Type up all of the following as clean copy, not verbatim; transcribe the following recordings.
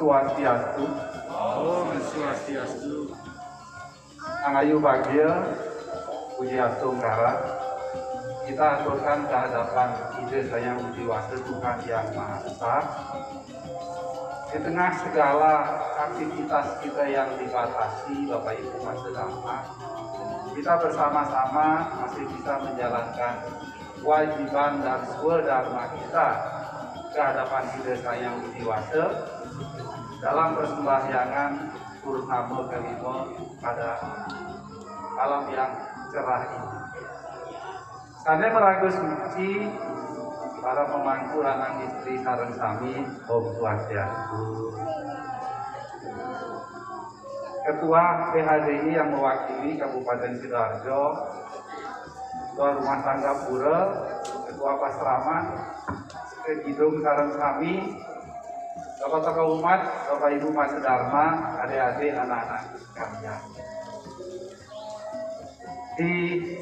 Swastiastu. Om Swastiastu. Angayu bahagia, puji Tungkara. Kita aturkan kehadapan ide sayang Budiwasa Tuhan Yang Maha Esa. Di tengah segala aktivitas kita yang dibatasi, Bapak Ibu Master Dharma, kita bersama-sama masih bisa menjalankan kewajiban dan swadharma kita ke hadapan ide sayang Budiwasa dalam persembahyangan Purnama kelima pada malam yang cerah ini. Sane meragu suci para pemangku lanang istri sareng sami Om Swastiastu. Ketua PHDI yang mewakili Kabupaten Sidoarjo, Ketua Rumah Tangga Pura, Ketua Pasraman, Kidung sareng sami, tokoh-tokoh umat, Bapak Ibu Master Dharma, adik-adik, anak-anak sekalian.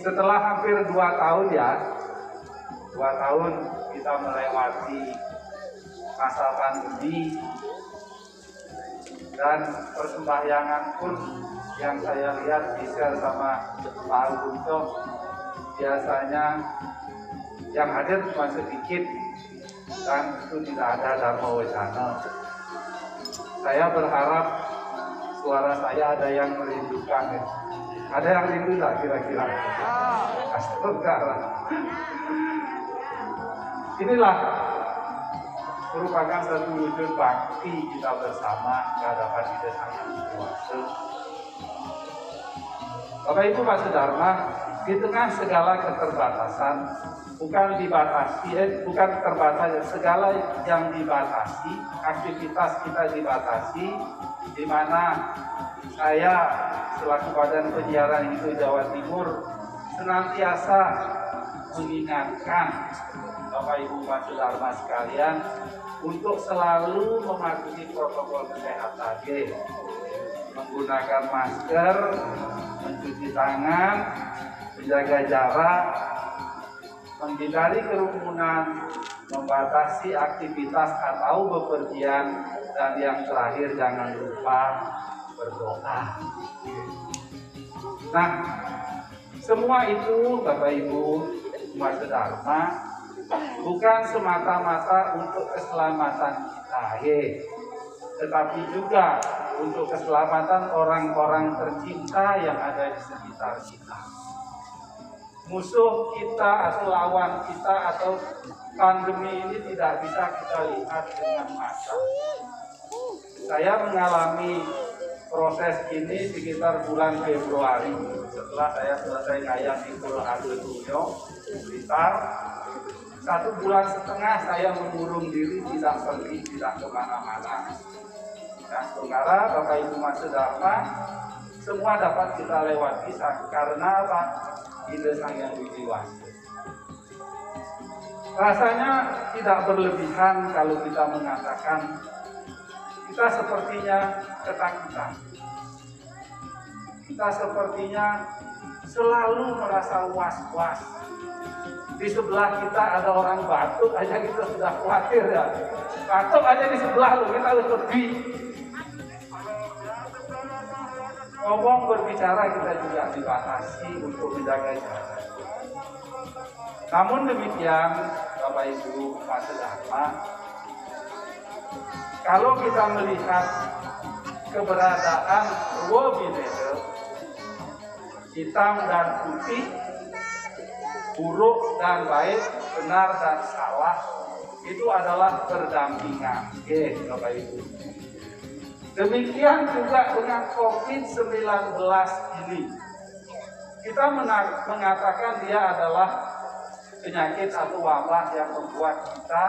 Setelah hampir 2 tahun ya, 2 tahun kita melewati masa pandemi dan persembahyangan pun yang saya lihat di share sama Pak Gunto, biasanya yang hadir cuma sedikit dan itu tidak ada Dharma Wacana. Saya berharap suara saya ada yang merindukan ya. Ada yang rindu tak kira-kira? Astaga. Inilah merupakan satu wujud bakti kita bersama ke hadapan ide sayang Budiwasa. Bapak Ibu Master Dharma, di tengah segala keterbatasan, bukan terbatas, segala yang dibatasi, aktivitas kita dibatasi, di mana saya selaku Badan Penyiaran itu Jawa Timur senantiasa mengingatkan Bapak Ibu Master Dharma sekalian untuk selalu mematuhi protokol kesehatan, menggunakan masker, mencuci tangan, menjaga jarak, menghindari kerumunan, membatasi aktivitas atau bepergian, dan yang terakhir jangan lupa berdoa. Nah, semua itu Bapak Ibu Master Dharma bukan semata-mata untuk keselamatan kita, tetapi juga untuk keselamatan orang-orang tercinta yang ada di sekitar kita. Musuh kita atau lawan kita atau pandemi ini tidak bisa kita lihat dengan mata. Saya mengalami proses ini sekitar bulan Februari setelah saya selesai ngayam di Pulau Ageluyo, Blitar. 1,5 bulan saya mengurung diri, tidak pergi, tidak kemana-mana. Nah, saudara, Bapak Ibu Master Dharma, semua dapat kita lewati karena apa? Ide sayang Budiwasa. Rasanya tidak berlebihan kalau kita mengatakan kita sepertinya ketakutan. Kita sepertinya selalu merasa was-was. Di sebelah kita ada orang batuk aja kita sudah khawatir ya. Batuk aja di sebelah lu, kita harus pergi. Ngomong berbicara kita juga dibatasi untuk menjaga jarak. Namun demikian, Bapak Ibu Master Dharma, kalau kita melihat keberadaan dua bineka, hitam dan putih, buruk dan baik, benar dan salah, itu adalah berdampingan. Oke, Bapak Ibu. Demikian juga dengan COVID-19 ini. Kita mengatakan dia adalah penyakit atau wabah yang membuat kita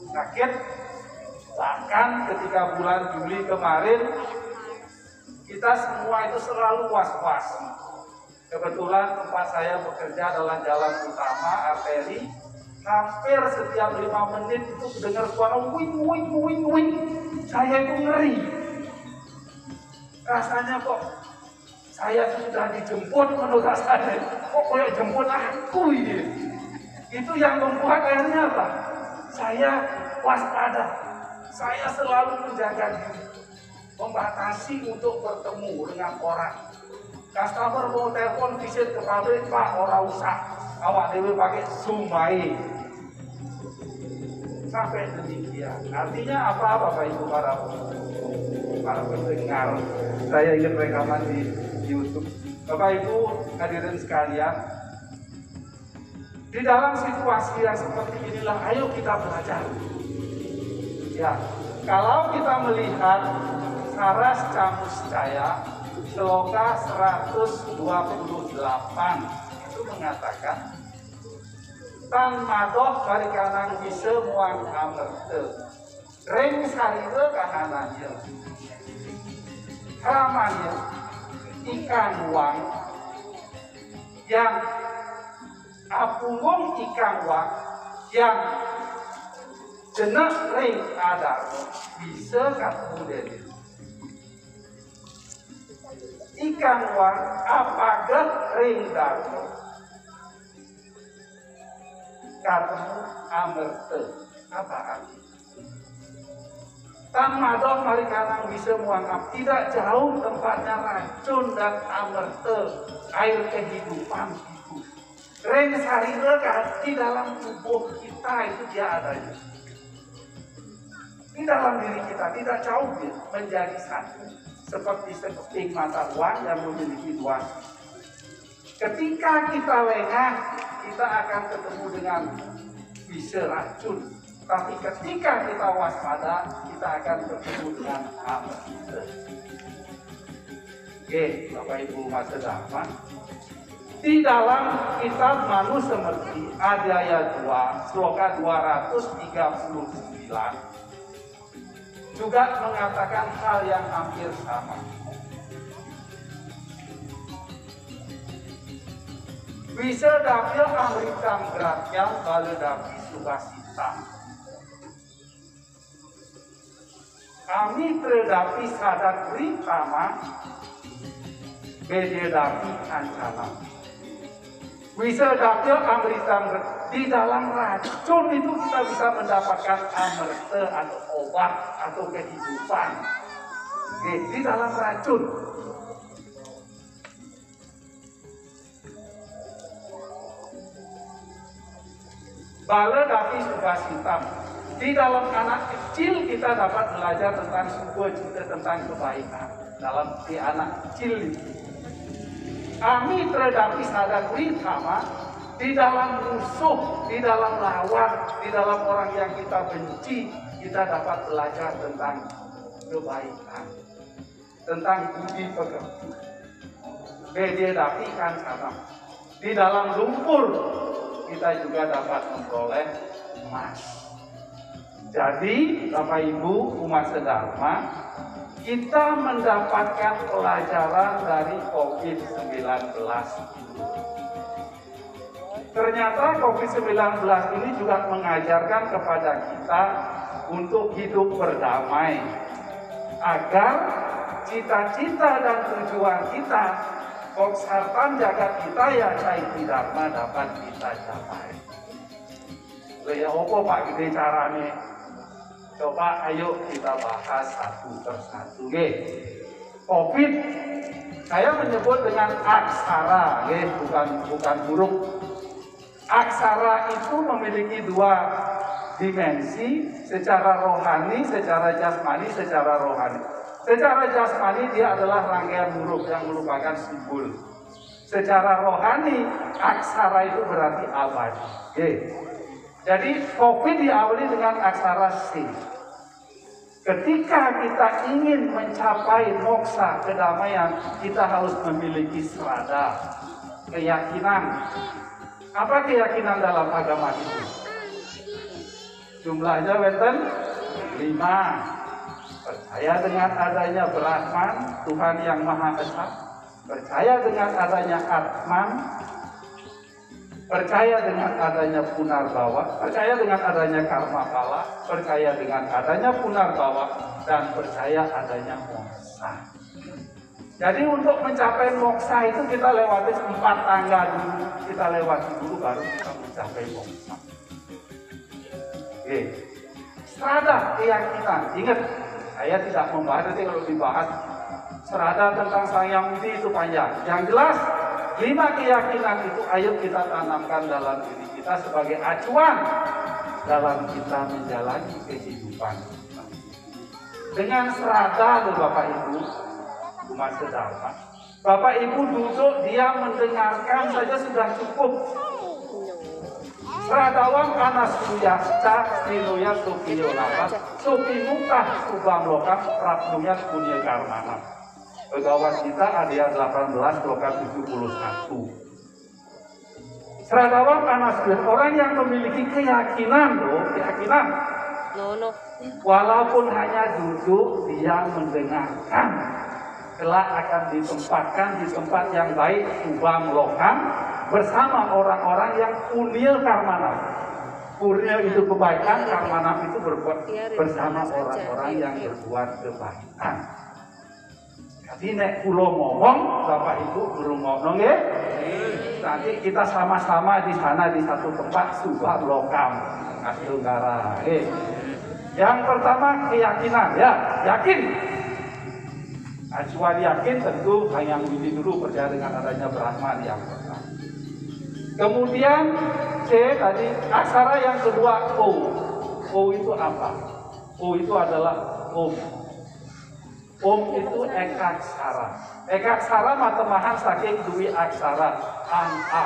sakit. Bahkan ketika bulan Juli kemarin, kita semua itu selalu was-was. Kebetulan tempat saya bekerja adalah jalan utama, arteri. Hampir setiap 5 menit itu dengar suara wing, wing, wing, wing. Saya itu ngeri. Rasanya kok saya sudah dijemput menurut saya. Kok kayak jemput aku ini. Itu yang membuat akhirnya apa? Saya waspada. Saya selalu menjaga diri, membatasi untuk bertemu dengan orang. Customer mau telepon visit ke pabrik, Pak, ora usah. Awak dewe pakai Zoom baik. Sampai demikian. Artinya apa, Bapak Ibu para pendengar? Saya ingin rekaman di YouTube. Bapak Ibu hadirin sekalian, di dalam situasi yang seperti inilah, ayo kita belajar. Ya, kalau kita melihat Saras Camuscaya, Sloka 128 itu mengatakan, Tan madoh barikanang bisa muang amerte, reng sarire kahananya, ramanya ikan uang yang apunggung ikan uang yang jenak ring ada bisa ketemu dari ikan uang apagah ring darmo ketemu amerte. Apa arti? Tan madoh marikanang bisa muangap, tidak jauh tempatnya racun dan amerte, air kehidupan itu. Reng sarire di dalam tubuh kita itu dia adanya. Di dalam diri kita tidak jauh dia menjadi satu, seperti sekeping mata uang yang memiliki dua. Ketika kita lengah, kita akan ketemu dengan bisa racun. Tapi ketika kita waspada, kita akan ketemu dengan amerte. Oke, Bapak Ibu Mas Dharma. Di dalam kitab Manusemerti Adhyaya 2, Sloka 239 juga mengatakan hal yang hampir sama. Bisa dapil amritam gratyam baledapi subasitam. Kami terdapi sadat ritama bededapi kancana. Bisa dapil amritam di dalam racun itu kita bisa mendapatkan amerte atau obat atau kehidupan. Di dalam racun. Baledapi subasitam. Di dalam anak kecil kita dapat belajar tentang sebuah cerita tentang kebaikan. Dalam di anak kecil itu. Kami terdapi sadar witama di dalam musuh, di dalam lawan, di dalam orang yang kita benci, kita dapat belajar tentang kebaikan, tentang budi pekerti. Bededapi kancana. Di dalam lumpur kita juga dapat memperoleh emas. Jadi, Bapak Ibu umat sedharma, kita mendapatkan pelajaran dari COVID-19. Ternyata COVID-19 ini juga mengajarkan kepada kita untuk hidup berdamai, agar cita-cita dan tujuan kita, koksartan jagat kita ya caiti dharma dapat kita capai. Ya apa Pak gede carane? Coba ayo kita bahas satu persatu. COVID saya menyebut dengan aksara, bukan huruf. Aksara itu memiliki dua dimensi, secara rohani, secara jasmani, secara rohani. Secara jasmani dia adalah rangkaian huruf yang merupakan simbol. Secara rohani, aksara itu berarti abadi. Jadi COVID diawali dengan aksara C. Ketika kita ingin mencapai moksa, kedamaian, kita harus memiliki serada, keyakinan. Apa keyakinan dalam agama itu? Jumlahnya benten 5. Percaya dengan adanya Brahman, Tuhan yang Maha Esa. Percaya dengan adanya Atman. Percaya dengan adanya Punarbawa. Percaya dengan adanya Karma Pala. Percaya dengan adanya Punarbawa. Dan percaya adanya moksa. Jadi untuk mencapai moksa itu kita lewati 4 tangga dulu. Kita lewati dulu baru kita mencapai moksa. serada keyakinan. Ingat, saya tidak membahas, nanti kalau dibahas serada tentang Sang Hyang Widi itu panjang. Yang jelas, 5 keyakinan itu ayo kita tanamkan dalam diri kita sebagai acuan dalam kita menjalani kehidupan. Dengan serada loh Bapak Ibu, umat sedharma. Bapak Ibu duduk, dia mendengarkan saja sudah cukup. Seradawang anas suyasta sinuya supiyo lapat supi muktah subam lokam prapnunya punya karmana. Pegawai kita ada 18 lokat 71. Seradawang anas orang yang memiliki keyakinan loh, keyakinan. Walaupun hanya duduk, dia mendengarkan. Kelak akan ditempatkan di tempat yang baik, subam lokam, bersama orang-orang yang punya karmana. Punya itu kebaikan, karmana itu berbuat bersama orang-orang yang berbuat kebaikan. Jadi nek kulo ngomong, Bapak Ibu guru ngomong ya. Nanti kita sama-sama di sana di satu tempat subam lokam. Asyunggara. Yang pertama keyakinan ya, yakin. Acuan yakin tentu Sang Hyang Widi dulu percaya dengan adanya Brahman yang pertama. Kemudian C tadi aksara yang kedua O. O itu apa? O itu adalah Om. Om itu ekaksara. Ekaksara matemahan saking dui aksara an a.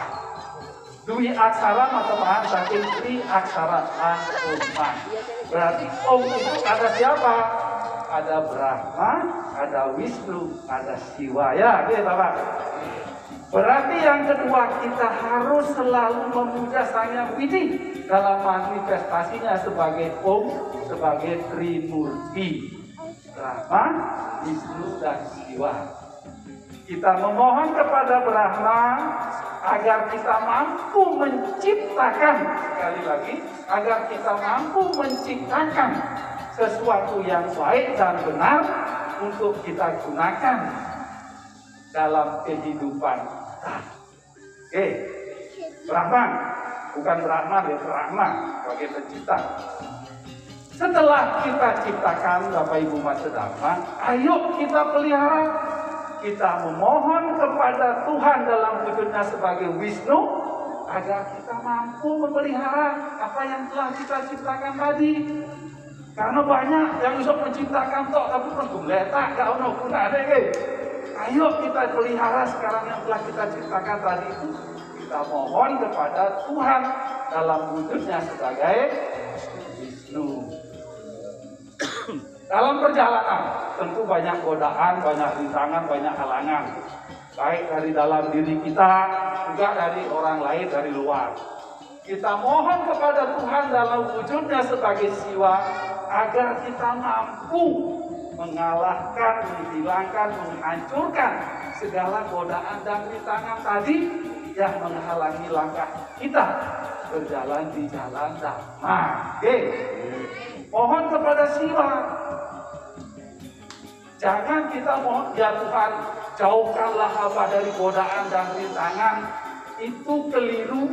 Dui aksara matemahan saking tri aksara an umman. Berarti Om itu ada siapa? Ada Brahma, ada Wisnu, ada Siwa. Ya, oke Bapak. Berarti yang kedua kita harus selalu memuja Sang Hyang Widi dalam manifestasinya sebagai Om, sebagai Trimurti. Brahma, Wisnu, dan Siwa. Kita memohon kepada Brahma agar kita mampu menciptakan, sekali lagi, agar kita mampu menciptakan sesuatu yang baik dan benar untuk kita gunakan dalam kehidupan kita. Oke, Brahma, bukan Brahman ya, Brahma sebagai pencipta. Setelah kita ciptakan Bapak Ibu Mas Sedharma, ayo kita pelihara. Kita memohon kepada Tuhan dalam wujudnya sebagai Wisnu agar kita mampu memelihara apa yang telah kita ciptakan tadi. Karena banyak yang bisa menciptakan tok tapi perlu letak gak ono guna ada. Ayo kita pelihara sekarang yang telah kita ciptakan tadi itu. Kita mohon kepada Tuhan dalam wujudnya sebagai Wisnu. Dalam perjalanan tentu banyak godaan, banyak rintangan, banyak halangan. Baik dari dalam diri kita, juga dari orang lain, dari luar. Kita mohon kepada Tuhan dalam wujudnya sebagai Siwa agar kita mampu mengalahkan, menghilangkan, menghancurkan segala godaan dan rintangan tadi yang menghalangi langkah kita berjalan di jalan Dhamma. Oke. Mohon kepada Siwa. Jangan kita mohon, ya Tuhan, jauhkanlah hamba dari godaan dan rintangan. Itu keliru.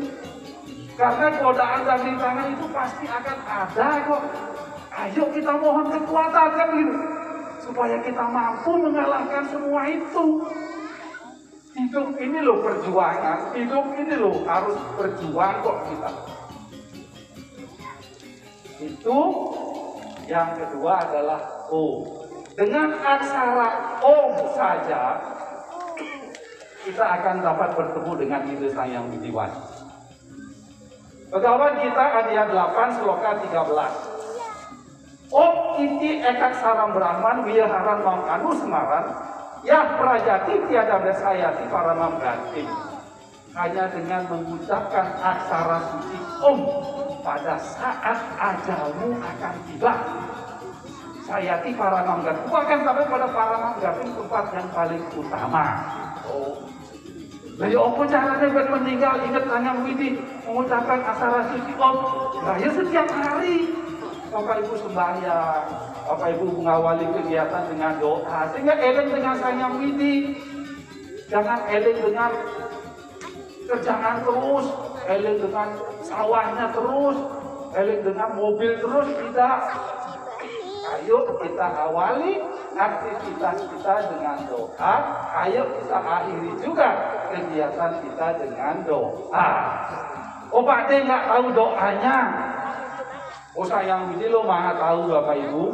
Karena godaan dan rintangan itu pasti akan ada kok. Ayo kita mohon kekuatan kan gitu. Supaya kita mampu mengalahkan semua itu. Hidup ini loh perjuangan. Hidup ini loh harus berjuang kok kita. Itu yang kedua adalah O. Dengan aksara Om saja kita akan dapat bertemu dengan ide Sang Hyang Widi Wadi. Pegawai kita Adia 8 Sloka 13. Om iti ekaksaram Brahman wiharan mangkanu semaran ya prajati tiada desayati para mamgati. Hanya dengan mengucapkan aksara suci Om pada saat ajalmu akan tiba. Sayati para mamgati. Akan sampai pada para mamgati tempat yang paling utama. Oh. Nah, ya apa caranya buat meninggal? Ingat Sang Hyang Widi mengucapkan aksara suci Om. Nah, ya setiap hari Bapak Ibu sembahyang, Bapak Ibu mengawali kegiatan dengan doa, sehingga eling dengan Sang Hyang Widi. Jangan eling dengan kerjaan terus, eling dengan sawahnya terus, eling dengan mobil terus, tidak. Ayo kita awali aktivitas kita dengan doa. Ayo kita akhiri juga kegiatan kita dengan doa. Oh Pak D nggak tahu doanya. Oh sayang ini lo maha tahu Bapak Ibu.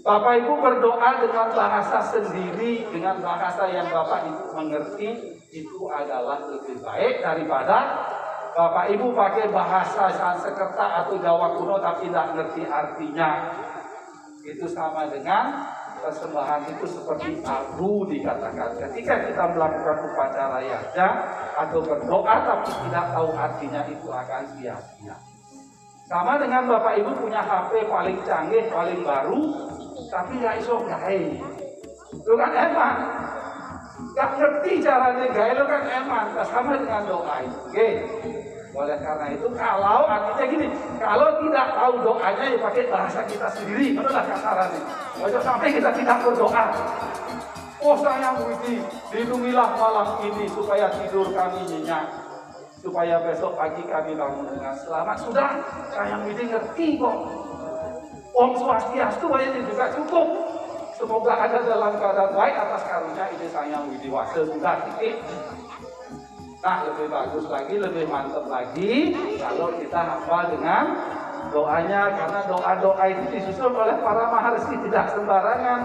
Bapak Ibu berdoa dengan bahasa sendiri, dengan bahasa yang Bapak Ibu mengerti, itu adalah lebih baik daripada Bapak Ibu pakai bahasa Sanskerta atau Jawa kuno tapi tidak ngerti artinya. Itu sama dengan persembahan itu seperti abu dikatakan. Ketika kita melakukan upacara yajna atau berdoa tapi tidak tahu artinya, itu akan sia-sia. Sama dengan Bapak Ibu punya HP paling canggih, paling baru, tapi nggak iso gawe. Itu kan eman. Nggak ngerti caranya gawe, itu kan eman. Sama dengan doa itu. Oke. Oleh karena itu, kalau artinya gini, kalau tidak tahu doanya ya pakai bahasa kita sendiri. Itulah kasarannya. Ojo sampai kita tidak berdoa. Oh sayang Widi, lindungilah malam ini supaya tidur kami nyenyak, supaya besok pagi kami bangun dengan selamat. Sudah, sayang Widi ngerti kok. Om Swastiastu ini juga cukup. Semoga ada dalam keadaan baik atas karunia ini sayang Widi Wase sudah titik. Nah, lebih bagus lagi, lebih mantap lagi kalau kita hafal dengan doanya, karena doa-doa itu disusun oleh para maharsi, tidak sembarangan.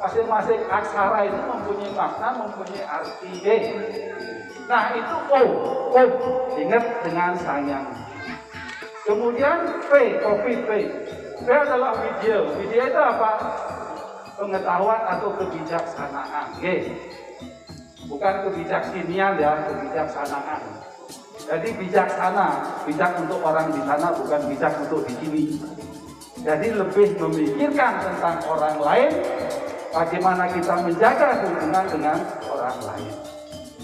Masing-masing aksara itu mempunyai makna, mempunyai arti. Nah, itu O, ingat dengan sayang. Kemudian P, kopi P. P adalah widya. Widya itu apa? Pengetahuan atau kebijaksanaan. Bukan kebijaksinian ya, kebijaksanaan. Jadi bijaksana, bijak untuk orang di sana, bukan bijak untuk di sini. Jadi lebih memikirkan tentang orang lain, bagaimana kita menjaga hubungan dengan orang lain.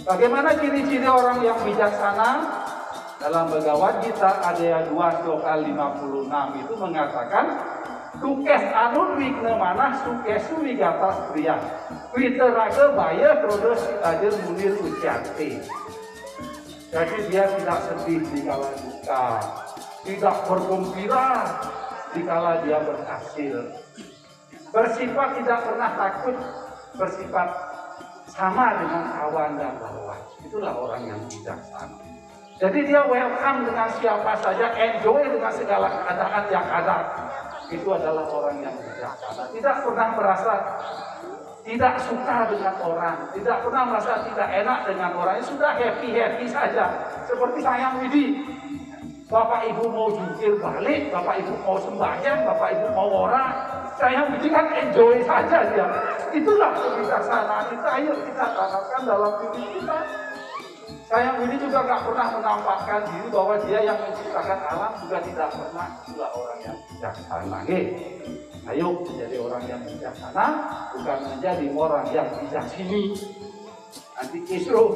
Bagaimana ciri-ciri orang yang bijaksana? Dalam Bhagavad Gita Adhyaya 2 Sloka 56 itu mengatakan, Sukes anun wigna manah sukesu wigatas pria Witeraga baya krodos tajir munir uciante. Jadi dia tidak sedih dikala duka, tidak bergembira dikala dia berhasil, bersifat tidak pernah takut, bersifat sama dengan kawan dan lawan. Itulah orang yang bijaksana. Jadi dia welcome dengan siapa saja, enjoy dengan segala keadaan yang ada. Itu adalah orang yang bijaksana. Tidak pernah merasa tidak suka dengan orang, tidak pernah merasa tidak enak dengan orang. Sudah happy saja. Seperti sayang Widi, Bapak Ibu mau jungkir balik, Bapak Ibu mau sembahyang, Bapak Ibu mau orang, sayang Widi kan enjoy saja dia. Itulah kebijaksanaan kita. Ayo kita tanamkan dalam diri kita. Sayang Widi juga nggak pernah menampakkan diri bahwa dia yang menciptakan alam, juga tidak pernah. Itulah orang yang bijaksana. Ayo menjadi orang yang bijaksana, bukan menjadi orang yang bijak sini. Nanti kisruh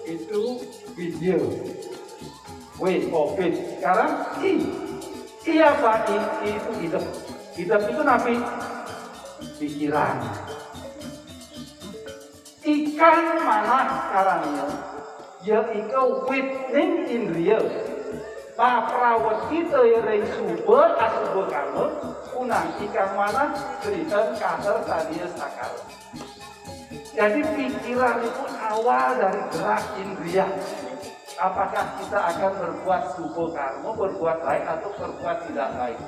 itu video. COVID. Sekarang I apa? I itu hidup. Hidup itu nabi pikiran. Ikan mana sekarangnya? Yaitu witning indriya. Paprawat kita yang subur asubur kamu unang ikan mana berikan kasar tadinya sakal. Jadi pikiran itu awal dari gerak indriya. Apakah kita akan berbuat subur karma, berbuat baik atau berbuat tidak baik?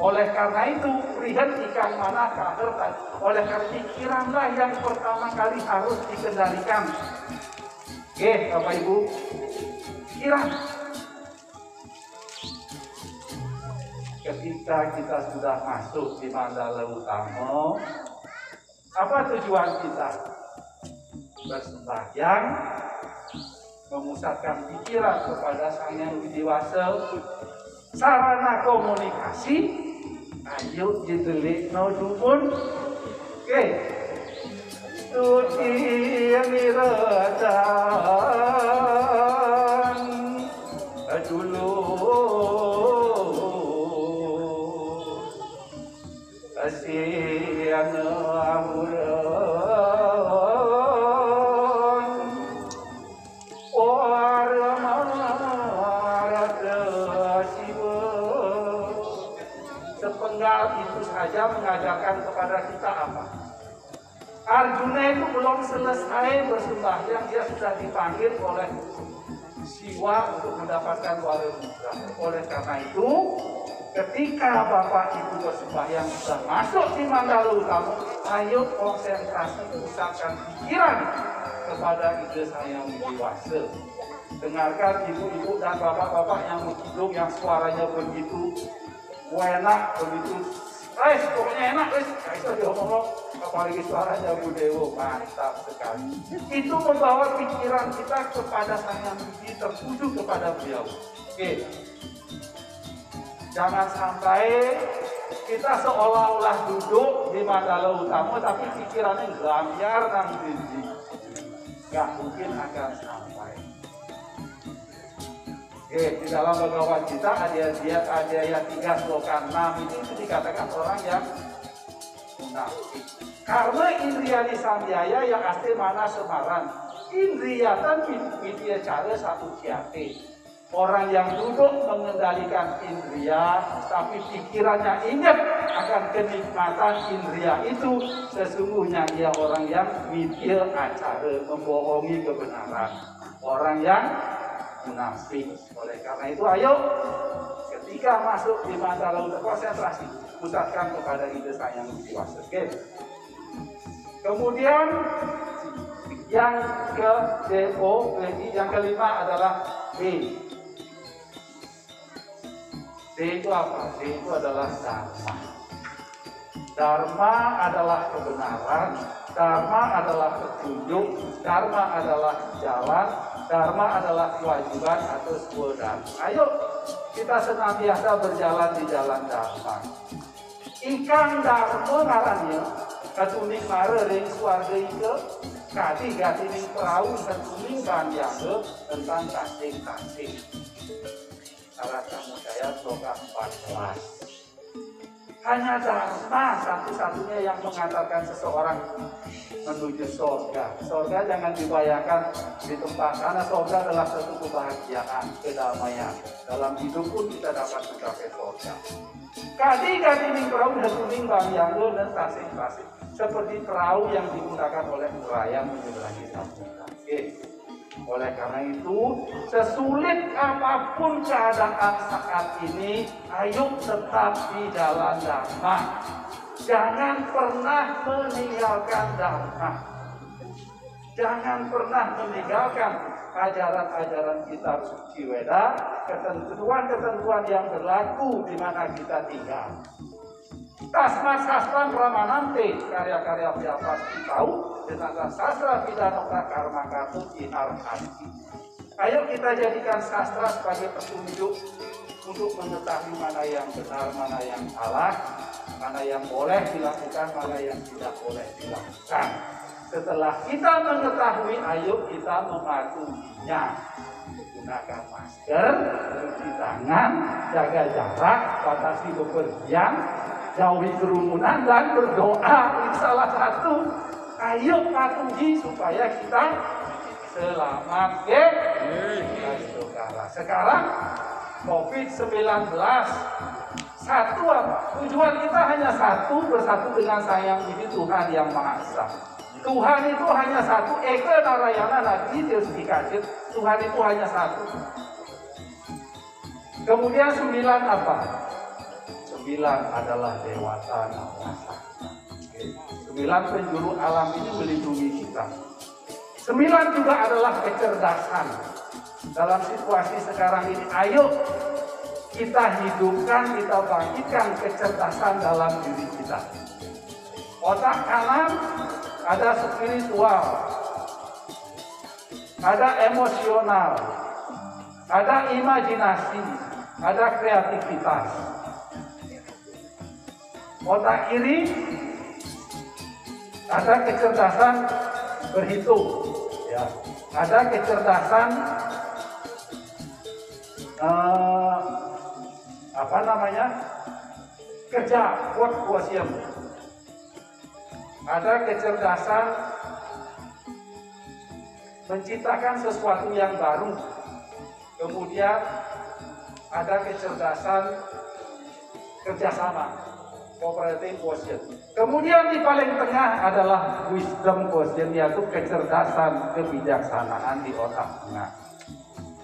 Oleh karena itu, lihat ikan mana kasar tadi. Oleh karena pikiranlah yang pertama kali harus dikendalikan. Oke, Bapak Ibu, pikiran. Ketika kita sudah masuk di Mandala Utama, apa tujuan kita? Bersembahyang, memusatkan pikiran kepada Sang Yang Widi Wase, sarana komunikasi, ayo didelik no dumun. Oke, tuti miradan dulu kasihan amuran sepenggal itu saja mengajarkan kepada kita apa? Arjuna itu belum selesai bersembahyang, dia sudah dipanggil oleh Siwa untuk mendapatkan wara mudra. Oleh karena itu, ketika Bapak Ibu bersembahyang sudah masuk di Mandala Utama, ayo konsentrasi pusatkan pikiran kepada ide Sang Widi Wasa. Dengarkan ibu-ibu dan bapak-bapak yang menghidup, yang suaranya begitu enak, begitu fresh, pokoknya enak, itu diomong, apalagi suaranya Bu Dewo, mantap sekali. Itu membawa pikiran kita kepada Sang Widi, tertuju kepada beliau. Oke. Jangan sampai kita seolah-olah duduk di Mandala Utama, tapi pikirannya gelambiar dan tinggi. Gak mungkin akan sampai. Di dalam Bhagavad Gita ada ayat 3 sloka 6 itu dikatakan orang yang munafik. Karena indriya samyaya yang asli mana semaran. Indriyatan vidya cara satu jati. Orang yang duduk mengendalikan indriya, tapi pikirannya ingat akan kenikmatan indriya itu, sesungguhnya ia orang yang vidya acara, membohongi kebenaran. Orang yang munafik. Oleh karena itu, ayo ketika masuk di Mandala Utama, konsentrasi, pusatkan kepada ide Sang Widi Wasa. Kemudian yang yang kelima adalah D. D itu apa? D itu adalah Dharma. Dharma adalah kebenaran, Dharma adalah petunjuk, Dharma adalah jalan, Dharma adalah kewajiban atau sebuah dharma. Ayo kita senantiasa berjalan di jalan Dharma. Ingkang Dharma ngarannya katuning mare ring swarga ike kadi gatining perahu katuning banyaga tentang tasing-tasing. Salah kamu saya sloka 14. Hanya Dharma satu-satunya yang mengantarkan seseorang menuju surga. Surga jangan dibayangkan di tempat, karena surga adalah satu kebahagiaan, kedamaian. Dalam hidup pun kita dapat mencapai surga. Kadi ning perahu dan kuning bangyanggo dan tasing-tasing, seperti perahu yang digunakan oleh nelayan menyeberangi samudra. Oleh karena itu, sesulit apapun keadaan saat ini, ayo tetap di jalan Dharma. Jangan pernah meninggalkan Dharma. Jangan pernah meninggalkan ajaran-ajaran kitab suci Weda, ketentuan-ketentuan yang berlaku di mana kita tinggal. Tasma sastra pramanante, karya-karya yang pasti tahu tentang sastra pidanoka karma kartu inarhati. Ayo kita jadikan sastra sebagai petunjuk untuk mengetahui mana yang benar, mana yang salah, mana yang boleh dilakukan, mana yang tidak boleh dilakukan. Setelah kita mengetahui, ayo kita mematuhinya. Gunakan masker, cuci tangan, jaga jarak, batasi bepergian, jauhi kerumunan dan berdoa. Ini salah satu. Ayo patuhi supaya kita selamat. Sekarang COVID-19 satu apa? Tujuan kita hanya satu, bersatu dengan Sang Widi Tuhan yang Maha Esa. Tuhan itu hanya satu. Eka Narayana Nadi dikasih. Tuhan itu hanya satu. Kemudian 9 apa? 9 adalah Dewata Nawasa. 9 penjuru alam ini melindungi kita. 9 juga adalah kecerdasan. Dalam situasi sekarang ini, ayo kita hidupkan, kita bangkitkan kecerdasan dalam diri kita. Otak kanan ada spiritual, ada emosional, ada imajinasi, ada kreativitas. Otak kiri ada kecerdasan berhitung, ya. Ada kecerdasan kerja, work quotient. Ada kecerdasan menciptakan sesuatu yang baru. Kemudian ada kecerdasan kerjasama, cooperative quotient. Kemudian di paling tengah adalah wisdom quotient, yaitu kecerdasan, kebijaksanaan di otak tengah.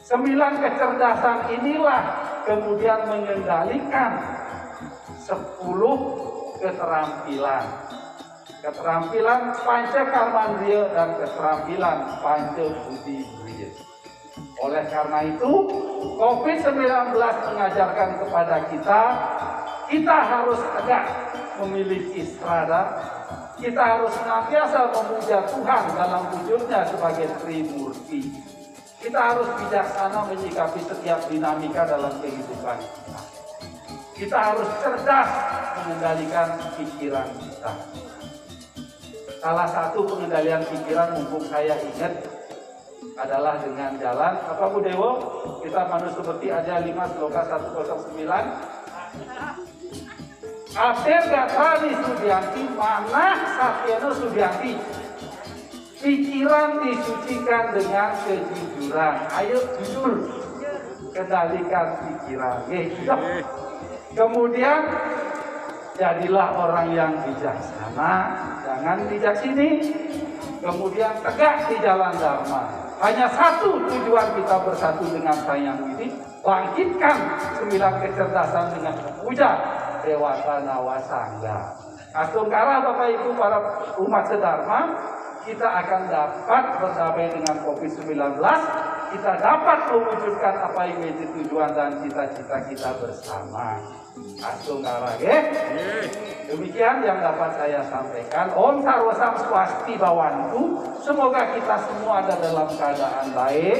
9 kecerdasan inilah kemudian mengendalikan 10 keterampilan. Keterampilan panca karmandriya dan keterampilan panca budi driya. Oleh karena itu, COVID-19 mengajarkan kepada kita harus tegak memiliki strada, kita harus senantiasa memuja Tuhan dalam wujudnya sebagai Trimurti. Kita harus bijaksana menyikapi setiap dinamika dalam kehidupan kita. Kita harus cerdas mengendalikan pikiran kita. Salah satu pengendalian pikiran mumpung saya ingat adalah dengan jalan apa Bu Dewo? Kita manusia seperti aja 5 sloka 109. Abder Gatrani Sudianti, mana Satyana Sudianti. Pikiran disucikan dengan kejujuran. Ayo jujur, kendalikan pikiran. Kemudian jadilah orang yang bijaksana, jangan bijak sini. Kemudian tegak di jalan Dharma. Hanya satu tujuan kita bersatu dengan Sayang ini, bangkitkan 9 kecerdasan dengan memuja Dewata Nawasangga. Astungkara Bapak Ibu para umat sedharma, kita akan dapat berdamai dengan COVID-19. Kita dapat mewujudkan apa yang menjadi tujuan dan cita-cita kita bersama. Astungkara, demikian yang dapat saya sampaikan. Om Sarwa Sam Swasti Bawantu. Semoga kita semua ada dalam keadaan baik.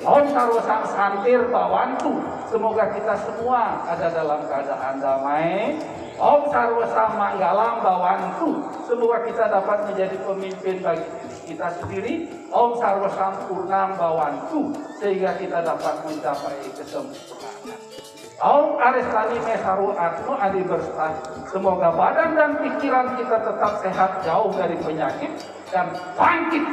Om Sarwa Sam Santir Bawantu. Semoga kita semua ada dalam keadaan damai. Om Sarwa Sam Manggalam Bawantu. Semoga kita dapat menjadi pemimpin bagi kita sendiri. Om Sarwa Sam Purnam Bawantu. Sehingga kita dapat mencapai kesempurnaan. Om Aristani Mesaru Atmo Adi Bersah. Semoga badan dan pikiran kita tetap sehat, jauh dari penyakit, dan bangkit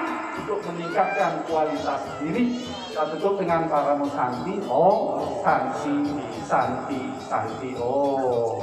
untuk meningkatkan kualitas diri. Kita tutup dengan para musanti. Om Santi Santi Santi Om.